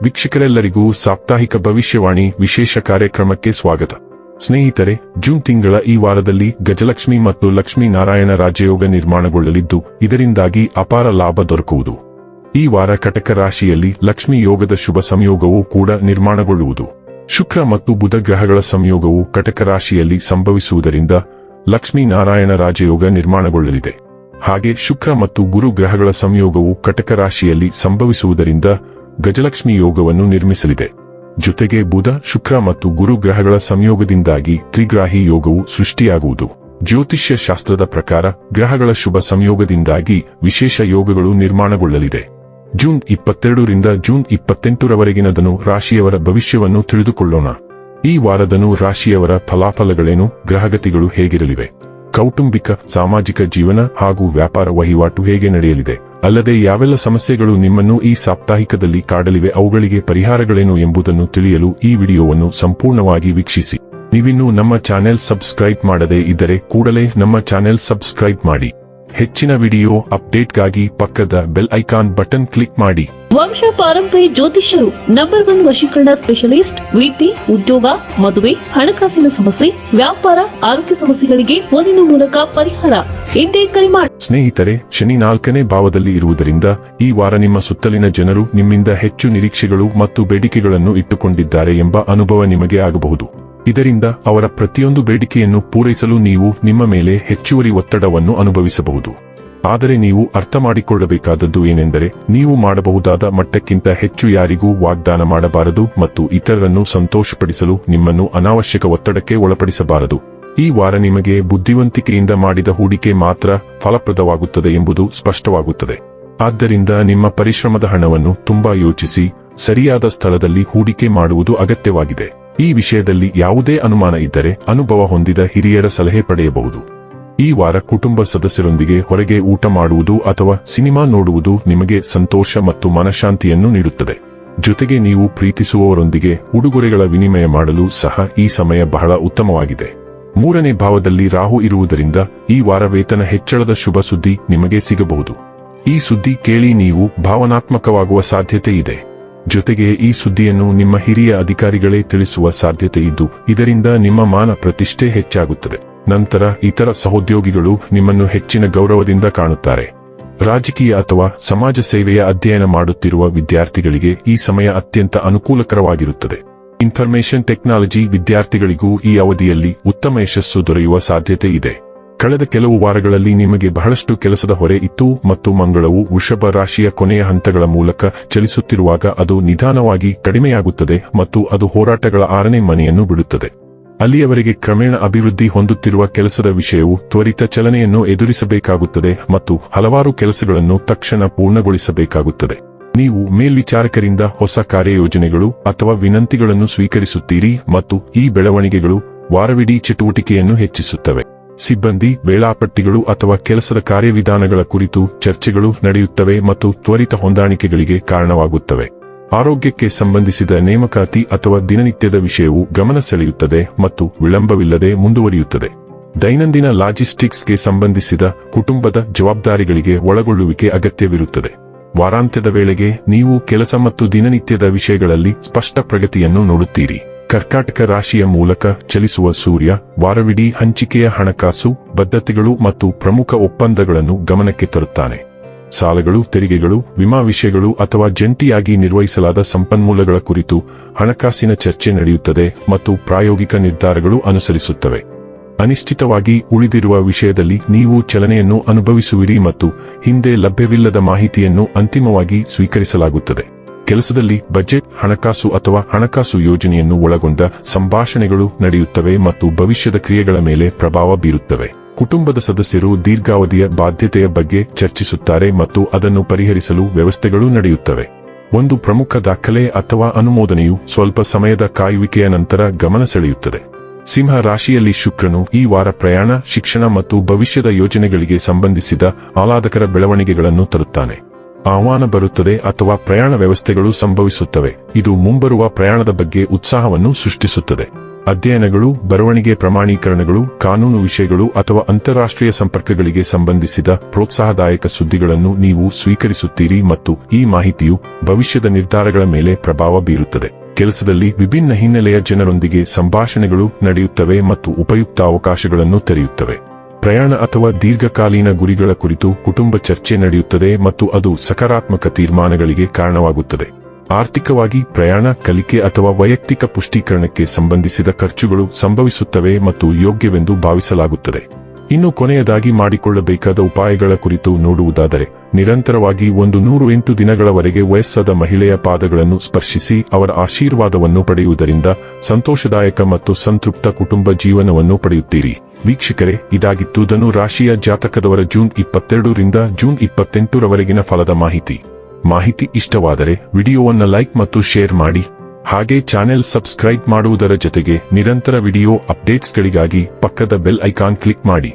ವೀಕ್ಷಕರೆಲ್ಲರಿಗೂ ಸಾಪ್ತಾಹಿಕ ಭವಿಷ್ಯವಾಣಿ ವಿಶೇಷ ಕಾರ್ಯಕ್ರಮಕ್ಕೆ ಸ್ವಾಗತ. ಸ್ನೇಹಿತರೆ, ಜೂನ್ ತಿಂಗಳ ಈ ವಾರದಲ್ಲಿ ಗಜಲಕ್ಷ್ಮಿ ಮತ್ತು ಲಕ್ಷ್ಮೀನಾರಾಯಣ ರಾಜಯೋಗ ನಿರ್ಮಾಣಗೊಳ್ಳಲಿದ್ದು, ಇದರಿಂದಾಗಿ ಅಪಾರ ಲಾಭ ದೊರಕುವುದು. ಈ ವಾರ ಕಟಕ ರಾಶಿಯಲ್ಲಿ ಲಕ್ಷ್ಮೀ ಯೋಗದ ಶುಭ ಸಂಯೋಗವೂ ಕೂಡ ನಿರ್ಮಾಣಗೊಳ್ಳುವುದು. ಶುಕ್ರ ಮತ್ತು ಬುಧ ಗ್ರಹಗಳ ಸಂಯೋಗವು ಕಟಕ ರಾಶಿಯಲ್ಲಿ ಸಂಭವಿಸುವುದರಿಂದ ಲಕ್ಷ್ಮೀನಾರಾಯಣ ರಾಜಯೋಗ ನಿರ್ಮಾಣಗೊಳ್ಳಲಿದೆ. ಹಾಗೆ ಶುಕ್ರ ಮತ್ತು ಗುರು ಗ್ರಹಗಳ ಸಂಯೋಗವು ಕಟಕ ರಾಶಿಯಲ್ಲಿ ಸಂಭವಿಸುವುದರಿಂದ ಗಜಲಕ್ಷ್ಮಿ ಯೋಗವನ್ನು ನಿರ್ಮಿಸಲಿದೆ. ಜೊತೆಗೆ ಬುಧ, ಶುಕ್ರ ಮತ್ತು ಗುರು ಗ್ರಹಗಳ ಸಂಯೋಗದಿಂದಾಗಿ ತ್ರಿಗ್ರಾಹಿ ಯೋಗವು ಸೃಷ್ಟಿಯಾಗುವುದು. ಜ್ಯೋತಿಷ್ಯ ಶಾಸ್ತ್ರದ ಪ್ರಕಾರ ಗ್ರಹಗಳ ಶುಭ ಸಂಯೋಗದಿಂದಾಗಿ ವಿಶೇಷ ಯೋಗಗಳು ನಿರ್ಮಾಣಗೊಳ್ಳಲಿದೆ. ಜೂನ್ 22ರಿಂದ ಜೂನ್ 28ರವರೆಗಿನ ಧನು ರಾಶಿಯವರ ಭವಿಷ್ಯವನ್ನು ತಿಳಿದುಕೊಳ್ಳೋಣ. ಈ ವಾರದನು ರಾಶಿಯವರ ಫಲಾಫಲಗಳೇನು, ಗ್ರಹಗತಿಗಳು ಹೇಗಿರಲಿವೆ, ಕೌಟುಂಬಿಕ, ಸಾಮಾಜಿಕ ಜೀವನ ಹಾಗೂ ವ್ಯಾಪಾರ ವಹಿವಾಟು ಹೇಗೆ ನಡೆಯಲಿದೆ, ಅಲ್ಲದೆ ಯಾವೆಲ್ಲ ಸಮಸ್ಯೆಗಳು ನಿಮ್ಮನ್ನು ಈ ಸಾಪ್ತಾಹಿಕದಲ್ಲಿ ಕಾಡಲಿವೆ, ಅವುಗಳಿಗೆ ಪರಿಹಾರಗಳೇನು ಎಂಬುದನ್ನು ತಿಳಿಯಲು ಈ ವಿಡಿಯೋವನ್ನು ಸಂಪೂರ್ಣವಾಗಿ ವೀಕ್ಷಿಸಿ. ನೀವಿನ್ನೂ ನಮ್ಮ ಚಾನೆಲ್ ಸಬ್ಸ್ಕ್ರೈಬ್ ಮಾಡದೇ ಇದ್ದರೆ ಕೂಡಲೇ ನಮ್ಮ ಚಾನೆಲ್ ಸಬ್ಸ್ಕ್ರೈಬ್ ಮಾಡಿ. ಹೆಚ್ಚಿನ ವಿಡಿಯೋ ಅಪ್ಡೇಟ್ಗಾಗಿ ಪಕ್ಕದ ಬೆಲ್ ಐಕಾನ್ ಬಟನ್ ಕ್ಲಿಕ್ ಮಾಡಿ. ವಂಶ ಪಾರಂಪರ್ಯ ಜ್ಯೋತಿಷ್ಯರು ನಂಬರ್ 1 ವಶೀಕರಣ ಸ್ಪೆಷಲಿಸ್ಟ್. ವೃತ್ತಿ, ಉದ್ಯೋಗ, ಮದುವೆ, ಹಣಕಾಸಿನ ಸಮಸ್ಯೆ, ವ್ಯಾಪಾರ, ಆರೋಗ್ಯ ಸಮಸ್ಯೆಗಳಿಗೆ ಫೋನಿನ ಮೂಲಕ ಪರಿಹಾರ. ಇಂದೇ ಕರೆ ಮಾಡಿ. ಸ್ನೇಹಿತರೆ, ಶನಿ 4ನೇ ಭಾವದಲ್ಲಿ ಇರುವುದರಿಂದ ಈ ವಾರ ನಿಮ್ಮ ಸುತ್ತಲಿನ ಜನರು ನಿಮ್ಮಿಂದ ಹೆಚ್ಚು ನಿರೀಕ್ಷೆಗಳು ಮತ್ತು ಬೇಡಿಕೆಗಳನ್ನು ಇಟ್ಟುಕೊಂಡಿದ್ದಾರೆ ಎಂಬ ಅನುಭವ ನಿಮಗೆ ಆಗಬಹುದು. ಇದರಿಂದ ಅವರ ಪ್ರತಿಯೊಂದು ಬೇಡಿಕೆಯನ್ನು ಪೂರೈಸಲು ನೀವು ನಿಮ್ಮ ಮೇಲೆ ಹೆಚ್ಚುವರಿ ಒತ್ತಡವನ್ನು ಅನುಭವಿಸಬಹುದು. ಆದರೆ ನೀವು ಅರ್ಥ ಮಾಡಿಕೊಳ್ಳಬೇಕಾದದ್ದು ಏನೆಂದರೆ, ನೀವು ಮಾಡಬಹುದಾದ ಮಟ್ಟಕ್ಕಿಂತ ಹೆಚ್ಚು ಯಾರಿಗೂ ವಾಗ್ದಾನ ಮಾಡಬಾರದು ಮತ್ತು ಇತರರನ್ನು ಸಂತೋಷಪಡಿಸಲು ನಿಮ್ಮನ್ನು ಅನಾವಶ್ಯಕ ಒತ್ತಡಕ್ಕೆ ಒಳಪಡಿಸಬಾರದು. ಈ ವಾರ ನಿಮಗೆ ಬುದ್ಧಿವಂತಿಕೆಯಿಂದ ಮಾಡಿದ ಹೂಡಿಕೆ ಮಾತ್ರ ಫಲಪ್ರದವಾಗುತ್ತದೆ ಎಂಬುದು ಸ್ಪಷ್ಟವಾಗುತ್ತದೆ. ಆದ್ದರಿಂದ ನಿಮ್ಮ ಪರಿಶ್ರಮದ ಹಣವನ್ನು ತುಂಬಾ ಯೋಚಿಸಿ ಸರಿಯಾದ ಸ್ಥಳದಲ್ಲಿ ಹೂಡಿಕೆ ಮಾಡುವುದು ಅಗತ್ಯವಾಗಿದೆ. ಈ ವಿಷಯದಲ್ಲಿ ಯಾವುದೇ ಅನುಮಾನ ಇದ್ದರೆ ಅನುಭವ ಹೊಂದಿದ ಹಿರಿಯರ ಸಲಹೆ ಪಡೆಯಬಹುದು. ಈ ವಾರ ಕುಟುಂಬ ಸದಸ್ಯರೊಂದಿಗೆ ಹೊರಗೆ ಊಟ ಮಾಡುವುದು ಅಥವಾ ಸಿನಿಮಾ ನೋಡುವುದು ನಿಮಗೆ ಸಂತೋಷ ಮತ್ತು ಮನಃಶಾಂತಿಯನ್ನು ನೀಡುತ್ತದೆ. ಜೊತೆಗೆ ನೀವು ಪ್ರೀತಿಸುವವರೊಂದಿಗೆ ಉಡುಗೊರೆಗಳ ವಿನಿಮಯ ಮಾಡಲು ಸಹ ಈ ಸಮಯ ಬಹಳ ಉತ್ತಮವಾಗಿದೆ. 3ನೇ ಭಾವದಲ್ಲಿ ರಾಹು ಇರುವುದರಿಂದ ಈ ವಾರ ವೇತನ ಹೆಚ್ಚಳದ ಶುಭ ಸುದ್ದಿ ನಿಮಗೆ ಸಿಗಬಹುದು. ಈ ಸುದ್ದಿ ಕೇಳಿ ನೀವು ಭಾವನಾತ್ಮಕವಾಗುವ ಸಾಧ್ಯತೆ ಇದೆ. ಜೊತೆಗೆ ಈ ಸುದ್ದಿಯನ್ನು ನಿಮ್ಮ ಹಿರಿಯ ಅಧಿಕಾರಿಗಳೇ ತಿಳಿಸುವ ಸಾಧ್ಯತೆ ಇದ್ದು, ಇದರಿಂದ ನಿಮ್ಮ ಮಾನ ಪ್ರತಿಷ್ಠೆ ಹೆಚ್ಚಾಗುತ್ತದೆ. ನಂತರ ಇತರ ಸಹೋದ್ಯೋಗಿಗಳು ನಿಮ್ಮನ್ನು ಹೆಚ್ಚಿನ ಗೌರವದಿಂದ ಕಾಣುತ್ತಾರೆ. ರಾಜಕೀಯ ಅಥವಾ ಸಮಾಜ ಸೇವೆಯ ಅಧ್ಯಯನ ಮಾಡುತ್ತಿರುವ ವಿದ್ಯಾರ್ಥಿಗಳಿಗೆ ಈ ಸಮಯ ಅತ್ಯಂತ ಅನುಕೂಲಕರವಾಗಿರುತ್ತದೆ. ಇನ್ಫಾರ್ಮೇಷನ್ ಟೆಕ್ನಾಲಜಿ ವಿದ್ಯಾರ್ಥಿಗಳಿಗೂ ಈ ಅವಧಿಯಲ್ಲಿ ಉತ್ತಮ ಯಶಸ್ಸು ದೊರೆಯುವ ಸಾಧ್ಯತೆ ಇದೆ. ಕಳೆದ ಕೆಲವು ವಾರಗಳಲ್ಲಿ ನಿಮಗೆ ಬಹಳಷ್ಟು ಕೆಲಸದ ಹೊರೆ ಇತ್ತು ಮತ್ತು ಮಂಗಳವು ವೃಷಭ ರಾಶಿಯ ಕೊನೆಯ ಹಂತಗಳ ಮೂಲಕ ಚಲಿಸುತ್ತಿರುವಾಗ ಅದು ನಿಧಾನವಾಗಿ ಕಡಿಮೆಯಾಗುತ್ತದೆ ಮತ್ತು ಅದು ಹೋರಾಟಗಳ 6ನೇ ಮನೆಯನ್ನು ಬಿಡುತ್ತದೆ. ಅಲ್ಲಿಯವರೆಗೆ ಕ್ರಮೇಣ ಅಭಿವೃದ್ಧಿ ಹೊಂದುತ್ತಿರುವ ಕೆಲಸದ ವಿಷಯವು ತ್ವರಿತ ಚಲನೆಯನ್ನು ಎದುರಿಸಬೇಕಾಗುತ್ತದೆ ಮತ್ತು ಹಲವಾರು ಕೆಲಸಗಳನ್ನು ತಕ್ಷಣ ಪೂರ್ಣಗೊಳಿಸಬೇಕಾಗುತ್ತದೆ. ನೀವು ಮೇಲ್ವಿಚಾರಕರಿಂದ ಹೊಸ ಕಾರ್ಯಯೋಜನೆಗಳು ಅಥವಾ ವಿನಂತಿಗಳನ್ನು ಸ್ವೀಕರಿಸುತ್ತೀರಿ ಮತ್ತು ಈ ಬೆಳವಣಿಗೆಗಳು ವಾರವಿಡೀ ಚಟುವಟಿಕೆಯನ್ನು ಹೆಚ್ಚಿಸುತ್ತವೆ. ಸಿಬ್ಬಂದಿ ವೇಳಾಪಟ್ಟಿಗಳು ಅಥವಾ ಕೆಲಸದ ಕಾರ್ಯವಿಧಾನಗಳ ಕುರಿತು ಚರ್ಚೆಗಳು ನಡೆಯುತ್ತವೆ ಮತ್ತು ತ್ವರಿತ ಹೊಂದಾಣಿಕೆಗಳಿಗೆ ಕಾರಣವಾಗುತ್ತವೆ. ಆರೋಗ್ಯಕ್ಕೆ ಸಂಬಂಧಿಸಿದ ನೇಮಕಾತಿ ಅಥವಾ ದಿನನಿತ್ಯದ ವಿಷಯವು ಗಮನ ಸೆಳೆಯುತ್ತದೆ ಮತ್ತು ವಿಳಂಬವಿಲ್ಲದೆ ಮುಂದುವರಿಯುತ್ತದೆ. ದೈನಂದಿನ ಲಾಜಿಸ್ಟಿಕ್ಸ್ಗೆ ಸಂಬಂಧಿಸಿದ ಕುಟುಂಬದ ಜವಾಬ್ದಾರಿಗಳಿಗೆ ಒಳಗೊಳ್ಳುವಿಕೆ ಅಗತ್ಯವಿರುತ್ತದೆ. ವಾರಾಂತ್ಯದ ವೇಳೆಗೆ ನೀವು ಕೆಲಸ ಮತ್ತು ದಿನನಿತ್ಯದ ವಿಷಯಗಳಲ್ಲಿ ಸ್ಪಷ್ಟ ಪ್ರಗತಿಯನ್ನು ನೋಡುತ್ತೀರಿ. ಕರ್ಕಾಟಕ ರಾಶಿಯ ಮೂಲಕ ಚಲಿಸುವ ಸೂರ್ಯ ವಾರವಿಡೀ ಹಂಚಿಕೆಯ ಹಣಕಾಸು ಬದ್ಧತೆಗಳು ಮತ್ತು ಪ್ರಮುಖ ಒಪ್ಪಂದಗಳನ್ನು ಗಮನಕ್ಕೆ ತರುತ್ತಾನೆ. ಸಾಲಗಳು, ತೆರಿಗೆಗಳು, ವಿಮಾ ವಿಷಯಗಳು ಅಥವಾ ಜಂಟಿಯಾಗಿ ನಿರ್ವಹಿಸಲಾದ ಸಂಪನ್ಮೂಲಗಳ ಕುರಿತು ಹಣಕಾಸಿನ ಚರ್ಚೆ ನಡೆಯುತ್ತದೆ ಮತ್ತು ಪ್ರಾಯೋಗಿಕ ನಿರ್ಧಾರಗಳು ಅನುಸರಿಸುತ್ತವೆ. ಅನಿಶ್ಚಿತವಾಗಿ ಉಳಿದಿರುವ ವಿಷಯದಲ್ಲಿ ನೀವು ಚಲನೆಯನ್ನು ಅನುಭವಿಸುವಿರಿ ಮತ್ತು ಹಿಂದೆ ಲಭ್ಯವಿಲ್ಲದ ಮಾಹಿತಿಯನ್ನು ಅಂತಿಮವಾಗಿ ಸ್ವೀಕರಿಸಲಾಗುತ್ತದೆ. ಕೆಲಸದಲ್ಲಿ ಬಜೆಟ್, ಹಣಕಾಸು ಅಥವಾ ಹಣಕಾಸು ಯೋಜನೆಯನ್ನು ಒಳಗೊಂಡ ಸಂಭಾಷಣೆಗಳು ನಡೆಯುತ್ತವೆ ಮತ್ತು ಭವಿಷ್ಯದ ಕ್ರಿಯೆಗಳ ಮೇಲೆ ಪ್ರಭಾವ ಬೀರುತ್ತವೆ. ಕುಟುಂಬದ ಸದಸ್ಯರು ದೀರ್ಘಾವಧಿಯ ಬಾಧ್ಯತೆಯ ಬಗ್ಗೆ ಚರ್ಚಿಸುತ್ತಾರೆ ಮತ್ತು ಅದನ್ನು ಪರಿಹರಿಸಲು ವ್ಯವಸ್ಥೆಗಳು ನಡೆಯುತ್ತವೆ. ಒಂದು ಪ್ರಮುಖ ದಾಖಲೆ ಅಥವಾ ಅನುಮೋದನೆಯು ಸ್ವಲ್ಪ ಸಮಯದ ಕಾಯುವಿಕೆಯ ನಂತರ ಗಮನ ಸೆಳೆಯುತ್ತದೆ. ಸಿಂಹ ರಾಶಿಯಲ್ಲಿ ಶುಕ್ರನು ಈ ವಾರ ಪ್ರಯಾಣ, ಶಿಕ್ಷಣ ಮತ್ತು ಭವಿಷ್ಯದ ಯೋಜನೆಗಳಿಗೆ ಸಂಬಂಧಿಸಿದ ಆಹ್ಲಾದಕರ ಬೆಳವಣಿಗೆಗಳನ್ನು ತರುತ್ತಾನೆ. ಆಹ್ವಾನ ಬರುತ್ತದೆ ಅಥವಾ ಪ್ರಯಾಣ ವ್ಯವಸ್ಥೆಗಳು ಸಂಭವಿಸುತ್ತವೆ. ಇದು ಮುಂಬರುವ ಪ್ರಯಾಣದ ಬಗ್ಗೆ ಉತ್ಸಾಹವನ್ನು ಸೃಷ್ಟಿಸುತ್ತದೆ. ಅಧ್ಯಯನಗಳು, ಬರವಣಿಗೆ ಪ್ರಮಾಣೀಕರಣಗಳು, ಕಾನೂನು ವಿಷಯಗಳು ಅಥವಾ ಅಂತಾರಾಷ್ಟ್ರೀಯ ಸಂಪರ್ಕಗಳಿಗೆ ಸಂಬಂಧಿಸಿದ ಪ್ರೋತ್ಸಾಹದಾಯಕ ಸುದ್ದಿಗಳನ್ನು ನೀವು ಸ್ವೀಕರಿಸುತ್ತೀರಿ ಮತ್ತು ಈ ಮಾಹಿತಿಯು ಭವಿಷ್ಯದ ನಿರ್ಧಾರಗಳ ಮೇಲೆ ಪ್ರಭಾವ ಬೀರುತ್ತದೆ. ಕೆಲಸದಲ್ಲಿ ವಿಭಿನ್ನ ಹಿನ್ನೆಲೆಯ ಜನರೊಂದಿಗೆ ಸಂಭಾಷಣೆಗಳು ನಡೆಯುತ್ತವೆ ಮತ್ತು ಉಪಯುಕ್ತ ಅವಕಾಶಗಳನ್ನು ತೆರೆಯುತ್ತವೆ. ಪ್ರಯಾಣ ಅಥವಾ ದೀರ್ಘಕಾಲೀನ ಗುರಿಗಳ ಕುರಿತು ಕುಟುಂಬ ಚರ್ಚೆ ನಡೆಯುತ್ತದೆ ಮತ್ತು ಅದು ಸಕಾರಾತ್ಮಕ ತೀರ್ಮಾನಗಳಿಗೆ ಕಾರಣವಾಗುತ್ತದೆ. ಆರ್ಥಿಕವಾಗಿ ಪ್ರಯಾಣ, ಕಲಿಕೆ ಅಥವಾ ವೈಯಕ್ತಿಕ ಪುಷ್ಟೀಕರಣಕ್ಕೆ ಸಂಬಂಧಿಸಿದ ಖರ್ಚುಗಳು ಸಂಭವಿಸುತ್ತವೆ ಮತ್ತು ಯೋಗ್ಯವೆಂದು ಭಾವಿಸಲಾಗುತ್ತದೆ. ಇನ್ನು ಕೊನೆಯದಾಗಿ ಮಾಡಿಕೊಳ್ಳಬೇಕಾದ ಉಪಾಯಗಳ ಕುರಿತು ನೋಡುವುದಾದರೆ, ನಿರಂತರವಾಗಿ 108 ದಿನಗಳವರೆಗೆ ವಯಸ್ಸಾದ ಮಹಿಳೆಯ ಪಾದಗಳನ್ನು ಸ್ಪರ್ಶಿಸಿ ಅವರ ಆಶೀರ್ವಾದವನ್ನು ಪಡೆಯುವುದರಿಂದ ಸಂತೋಷದಾಯಕ ಮತ್ತು ಸಂತೃಪ್ತ ಕುಟುಂಬ ಜೀವನವನ್ನು ಪಡೆಯುತ್ತೀರಿ. ವೀಕ್ಷಕರೇ, ಇದಾಗಿತ್ತು ಧನು ರಾಶಿಯ ಜಾತಕದವರ ಜೂನ್ 22 ರಿಂದ ಜೂನ್ 28 ರವರೆಗಿನ ಫಲದ ಮಾಹಿತಿ ಇಷ್ಟವಾದರೆ ವಿಡಿಯೋವನ್ನು ಲೈಕ್ ಮತ್ತು ಶೇರ್ ಮಾಡಿ. ಹಾಗೆ ಚಾನೆಲ್ ಸಬ್ಸ್ಕ್ರೈಬ್ ಮಾಡುವುದರ ಜೊತೆಗೆ ನಿರಂತರ ವಿಡಿಯೋ ಅಪ್ಡೇಟ್ಸ್ಗಳಿಗಾಗಿ ಪಕ್ಕದ ಬೆಲ್ ಐಕಾನ್ ಕ್ಲಿಕ್ ಮಾಡಿ.